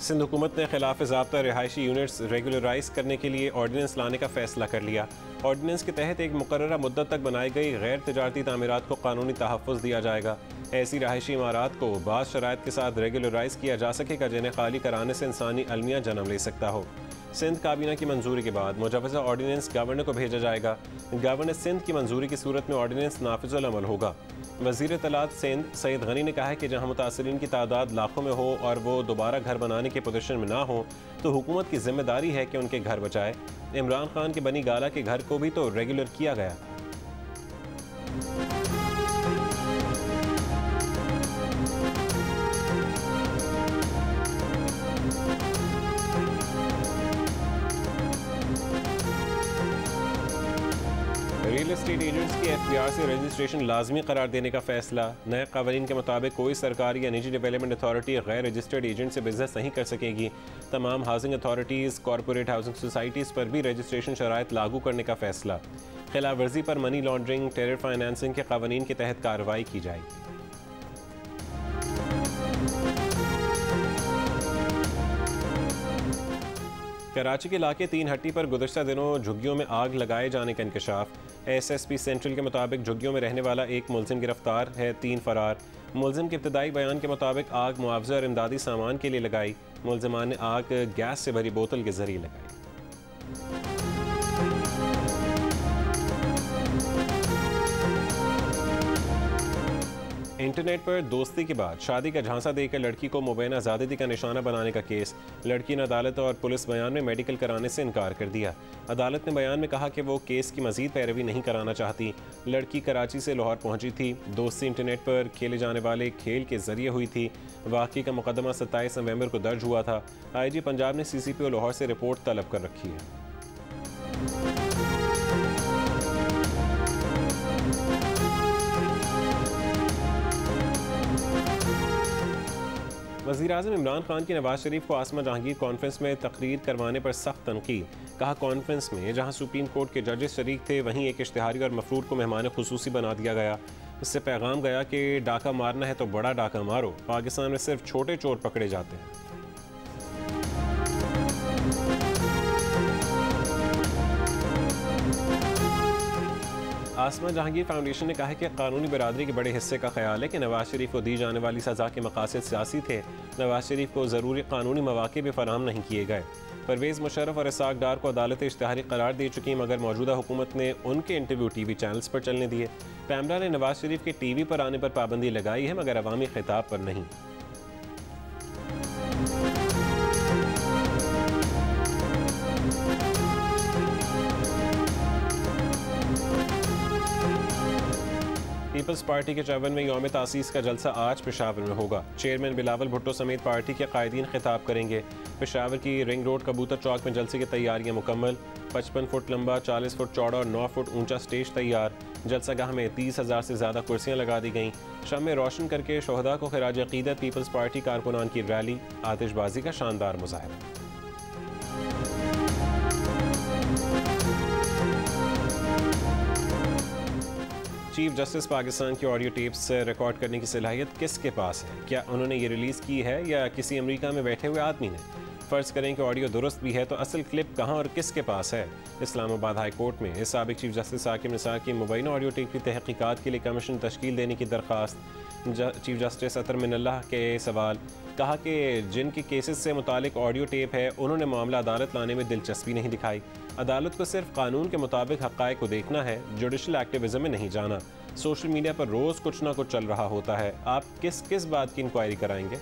सिंध हुकूमत ने खिलाफ ज़ाब्ता रिहायशी यूनिट्स रेगुलराइज करने के लिए ऑर्डीनेंस लाने का फैसला कर लिया। ऑर्डीनेंस के तहत एक मुकर्ररा मुद्दत तक बनाई गई गैर तिजारती तामीरात को कानूनी तहफ़्फ़ुज़ दिया जाएगा। ऐसी रहायशी इमारात को बाज़ शराइत के साथ रेगुलराइज किया जा सकेगा जिन्हें खाली कराने से इंसानी अलमिया जन्म ले सकता हो। सिंध काबीना की मंजूरी के बाद मुजवज़ा ऑर्डीनेंस गवर्नर को भेजा जाएगा। गवर्नर सिंध की मंजूरी की सूरत में ऑर्डीनेंस नाफिजुल अमल होगा। वज़ीर इत्तलात सिंध सईद गनी ने कहा है कि जहाँ मुतासरीन की तादाद लाखों में हो और वो दोबारा घर बनाने के पोजीशन में ना हो तो हुकूमत की जिम्मेदारी है कि उनके घर बचाए। इमरान खान के बनी गाला के घर को भी तो रेगुलर किया गया था। रियल एस्टेट एजेंट्स के FBR से रजिस्ट्रेशन लाजमी करार देने का फैसला। नए कानून के मुताबिक कोई सरकारी या निजी डेवलपमेंट अथॉरिटी गैर रजिस्टर्ड एजेंट से बिजनेस नहीं कर सकेगी। तमाम housing authorities corporate housing societies पर भी रजिस्ट्रेशन शराइत लागू करने का फैसला। खिलाफ वर्जी पर मनी लॉन्ड्रिंग टेरर फाइनेंसिंग के कानून के तहत कार्रवाई की जाएगी। कराची के इलाके 3 हट्टी पर गुज़श्ता दिनों झुग्गियों में आग लगाए जाने का इंकशाफ। SSP सेंट्रल के मुताबिक झुग्गियों में रहने वाला एक मुलजिम गिरफ्तार है, 3 फरार। मुलजिम के इब्तदाई बयान के मुताबिक आग मुआवजा और इमदादी सामान के लिए लगाई। मुलजिमान ने आग गैस से भरी बोतल के जरिए लगाई। इंटरनेट पर दोस्ती के बाद शादी का झांसा देकर लड़की को मुबैना ज़्यादती का निशाना बनाने का केस। लड़की ने अदालत और पुलिस बयान में मेडिकल कराने से इनकार कर दिया। अदालत ने बयान में कहा कि वो केस की मजीद पैरवी नहीं कराना चाहती। लड़की कराची से लाहौर पहुंची थी। दोस्ती इंटरनेट पर खेले जाने वाले खेल के जरिए हुई थी। वाक़ई का मुकदमा 27 नवंबर को दर्ज हुआ था। IG पंजाब ने CCPO लाहौर से रिपोर्ट तलब कर रखी है। वज़ीर-ए-आज़म इमरान खान की नवाज शरीफ को आसमा जहांगीर कॉन्फ्रेंस में तकरीर करवाने पर सख्त तनकीद। कहा कॉन्फ्रेंस में जहां सुप्रीम कोर्ट के जजेस शरीक थे वहीं एक इश्तिहारी और मफरूर को मेहमान खुसूसी बना दिया गया। इससे पैगाम गया कि डाका मारना है तो बड़ा डाका मारो, पाकिस्तान में सिर्फ छोटे चोर पकड़े जाते हैं। आसमा जहांगीर फाउंडेशन ने कहा है कि कानूनी बरादरी के बड़े हिस्से का ख्याल है कि नवाज शरीफ को दी जाने वाली सज़ा के मकासद सियासी थे। नवाज शरीफ को ज़रूरी कानूनी मौक़े भी फराहम नहीं किए गए। परवेज़ मुशर्रफ और इसाक डार को अदालत इश्तिहारी करार दे चुकी, मगर मौजूदा हुकूमत ने उनके इंटरव्यू TV चैनल्स पर चलने दिए। पैमरा ने नवाज शरीफ के TV पर आने पर पाबंदी लगाई है, मगर अवामी खिताब पर नहीं। पीपल्स पार्टी के 54वें यौम तासीस का जलसा आज पेशावर में होगा। चेयरमैन बिलावल भुट्टो समेत पार्टी के कायदीन खिताब करेंगे। पेशावर की रिंग रोड कबूतर चौक में जलसे की तैयारियां मुकम्मल। 55 फुट लंबा, 40 फुट चौड़ा और 9 फुट ऊंचा स्टेज तैयार। जलसागाह में 30,000 से ज़्यादा कुर्सियां लगा दी गईं। शम्में रोशन करके शोहदा को खिराज अकीदत पीपल्स पार्टी कारकुनान की रैली, आतिशबाजी का शानदार मुजाहरा। चीफ जस्टिस पाकिस्तान की ऑडियो टेप्स रिकॉर्ड करने की सलाहियत किसके पास है? क्या उन्होंने ये रिलीज़ की है या किसी अमेरिका में बैठे हुए आदमी ने? फ़र्ज़ करें कि ऑडियो दुरुस्त भी है तो असल क्लिप कहाँ और किसके पास है? इस्लामाबाद हाई कोर्ट में साबिक़ चीफ जस्टिस साकिब निसार की मुबैना ऑडियो टेप की तहक़ीक़ात के लिए कमीशन तश्कील देने की दरख्वास्त। चीफ जस्टिस अतर मिनल्लाह के सवाल। कहा कि जिनके केसेस से मुतालिक ऑडियो टेप है उन्होंने मामला अदालत लाने में दिलचस्पी नहीं दिखाई। अदालत को सिर्फ कानून के मुताबिक हक़ाइक़ को देखना है, जुडिशल एक्टिविज़म में नहीं जाना। सोशल मीडिया पर रोज़ कुछ ना कुछ चल रहा होता है, आप किस किस बात की इंक्वायरी कराएंगे?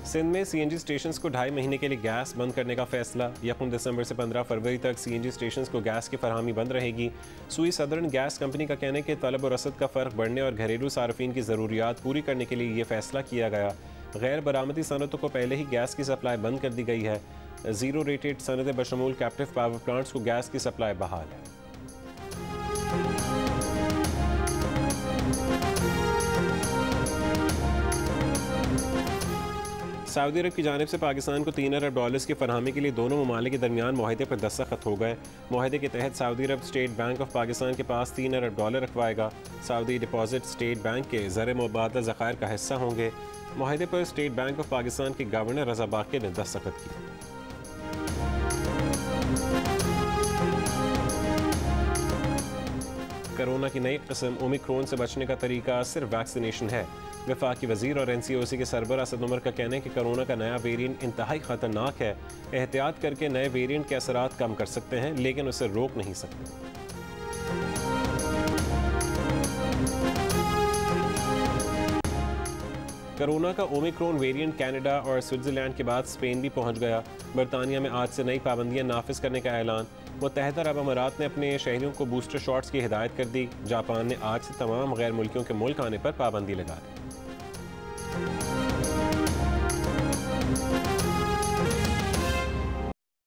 सिंध में CNG स्टेशंस को 2.5 महीने के लिए गैस बंद करने का फैसला। 1 दिसंबर से 15 फरवरी तक CNG स्टेशंस को गैस की फरहमी बंद रहेगी। सुई सदर्न गैस कंपनी का कहना है कि तलब और रसद का फ़र्क बढ़ने और घरेलू सार्फिन की ज़रूरियात पूरी करने के लिए ये फैसला किया गया। गैर बरामदी सनतों को पहले ही गैस की सप्लाई बंद कर दी गई है। ज़ीरो रेटेड सनतें बशमूल कैप्टिव पावर प्लांट्स को गैस की सप्लाई बहाल है। सऊदी अरब की जानिब से पाकिस्तान को $3 अरब की फरहमी के लिए दोनों ममालिक के दरमियान मुआहदे पर दस्तखत हो गए। मुआहदे के तहत Saudi Arab state bank of Pakistan के पास $3 अरब रखवाएगा। सऊदी डिपॉजिट स्टेट बैंक के ज़र मुबादला ज़खायर का हिस्सा होंगे। मुआहदे पर स्टेट बैंक ऑफ पाकिस्तान के गवर्नर रजा बाकी ने दस्तखत की। कोरोना की नई किस्म ओमिक्रॉन से बचने का तरीका सिर्फ वैक्सीनेशन है। वफाकी वजीर और NCOC के सरबराह असद उमर का कहना है कि कोरोना का नया वेरिएंट इंतहाई ख़तरनाक है। एहतियात करके नए वेरिएंट के असरात कम कर सकते हैं, लेकिन उसे रोक नहीं सकते। कोरोना का ओमिक्रॉन वेरिएंट कनाडा और स्विट्ज़रलैंड के बाद स्पेन भी पहुंच गया। बरतानिया में आज से नई पाबंदियां नाफिज करने का ऐलान। मुत्तहिदा अरब अमारात ने अपने शहरियों को बूस्टर शॉट्स की हिदायत कर दी। जापान ने आज से तमाम गैर मुल्कियों के मुल्क आने पर पाबंदी लगा दी।